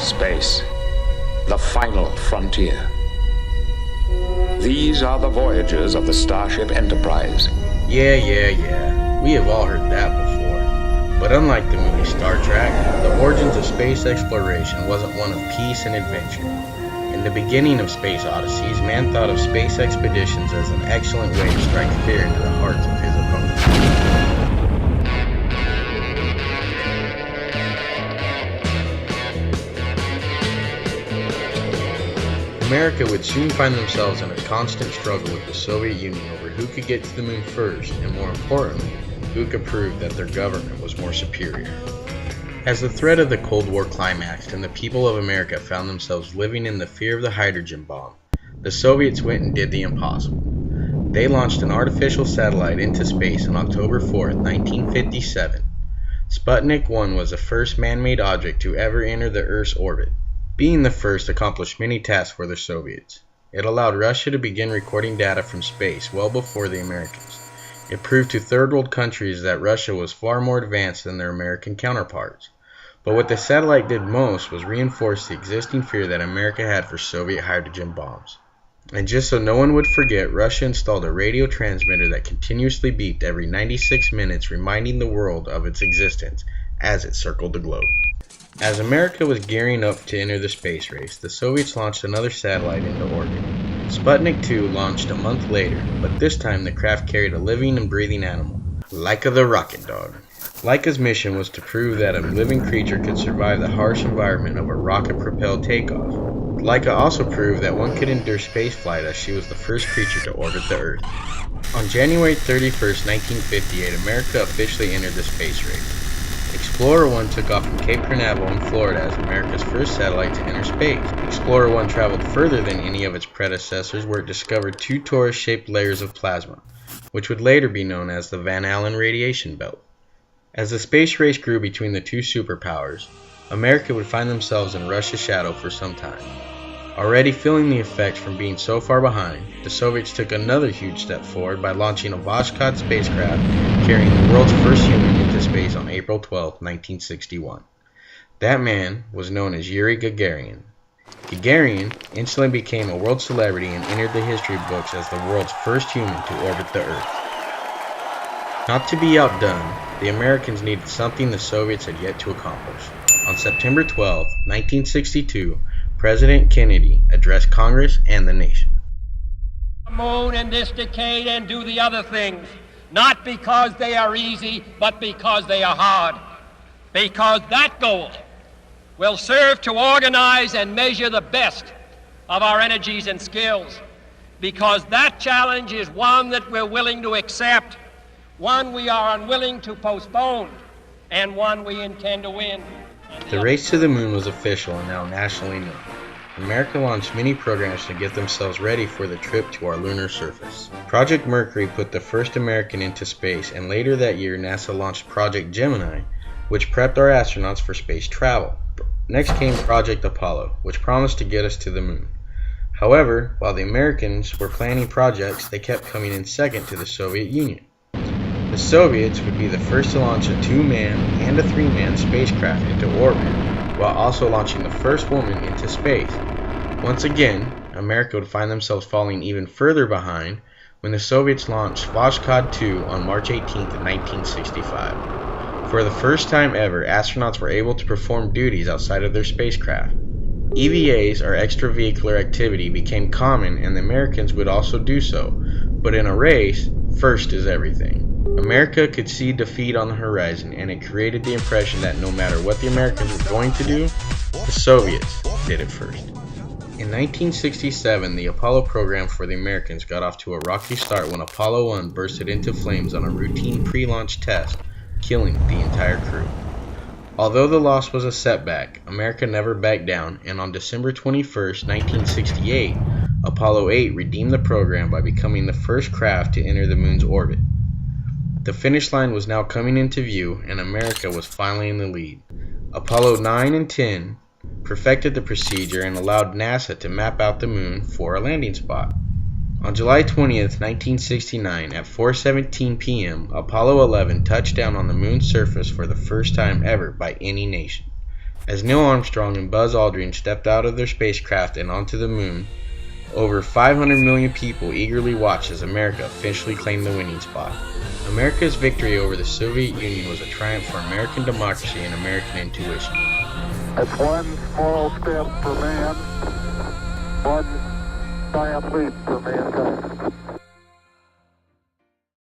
Space, the final frontier. These are the voyages of the Starship Enterprise. Yeah. We have all heard that before. But unlike the movie Star Trek, the origins of space exploration wasn't one of peace and adventure. In the beginning of Space Odysseys, man thought of space expeditions as an excellent way to strike fear into the hearts of his opponents. America would soon find themselves in a constant struggle with the Soviet Union over who could get to the moon first, and more importantly, who could prove that their government was more superior. As the threat of the Cold War climaxed and the people of America found themselves living in the fear of the hydrogen bomb, the Soviets went and did the impossible. They launched an artificial satellite into space on October 4, 1957. Sputnik 1 was the first man-made object to ever enter the Earth's orbit. Being the first accomplished many tasks for the Soviets. It allowed Russia to begin recording data from space well before the Americans. It proved to third world countries that Russia was far more advanced than their American counterparts. But what the satellite did most was reinforce the existing fear that America had for Soviet hydrogen bombs. And just so no one would forget, Russia installed a radio transmitter that continuously beeped every 96 minutes, reminding the world of its existence as it circled the globe. As America was gearing up to enter the space race, the Soviets launched another satellite into orbit. Sputnik 2 launched a month later, but this time the craft carried a living and breathing animal, Laika the rocket dog. Laika's mission was to prove that a living creature could survive the harsh environment of a rocket-propelled takeoff. Laika also proved that one could endure spaceflight, as she was the first creature to orbit the Earth. On January 31, 1958, America officially entered the space race. Explorer 1 took off from Cape Canaveral in Florida as America's first satellite to enter space. Explorer 1 traveled further than any of its predecessors, where it discovered two torus-shaped layers of plasma, which would later be known as the Van Allen radiation belt. As the space race grew between the two superpowers, America would find themselves in Russia's shadow for some time. Already feeling the effects from being so far behind, the Soviets took another huge step forward by launching a Voskhod spacecraft carrying the world's first human into space on April 12, 1961. That man was known as Yuri Gagarin. Gagarin instantly became a world celebrity and entered the history books as the world's first human to orbit the Earth. Not to be outdone, the Americans needed something the Soviets had yet to accomplish. On September 12, 1962, President Kennedy addressed Congress and the nation. Moon in this decade and do the other things, not because they are easy, but because they are hard. Because that goal will serve to organize and measure the best of our energies and skills. Because that challenge is one that we're willing to accept, one we are unwilling to postpone, and one we intend to win. The race to the moon was official and now nationally known. America launched many programs to get themselves ready for the trip to our lunar surface. Project Mercury put the first American into space, and later that year NASA launched Project Gemini, which prepped our astronauts for space travel. Next came Project Apollo, which promised to get us to the moon. However, while the Americans were planning projects, they kept coming in second to the Soviet Union. The Soviets would be the first to launch a 2-man and a 3-man spacecraft into orbit, while also launching the first woman into space. Once again, America would find themselves falling even further behind when the Soviets launched Voskhod 2 on March 18, 1965. For the first time ever, astronauts were able to perform duties outside of their spacecraft. EVAs, or extravehicular activity, became common, and the Americans would also do so. But in a race, first is everything. America could see defeat on the horizon, and it created the impression that no matter what the Americans were going to do, the Soviets did it first. In 1967, the Apollo program for the Americans got off to a rocky start when Apollo 1 bursted into flames on a routine pre-launch test, killing the entire crew. Although the loss was a setback, America never backed down, and on December 21, 1968, Apollo 8 redeemed the program by becoming the first craft to enter the moon's orbit. The finish line was now coming into view, and America was finally in the lead. Apollo 9 and 10 perfected the procedure and allowed NASA to map out the moon for a landing spot. On July 20, 1969, at 4:17 p.m., Apollo 11 touched down on the moon's surface for the first time ever by any nation. As Neil Armstrong and Buzz Aldrin stepped out of their spacecraft and onto the moon, over 500 million people eagerly watched as America officially claimed the winning spot. America's victory over the Soviet Union was a triumph for American democracy and American intuition. That's one small step for man, one giant leap for mankind.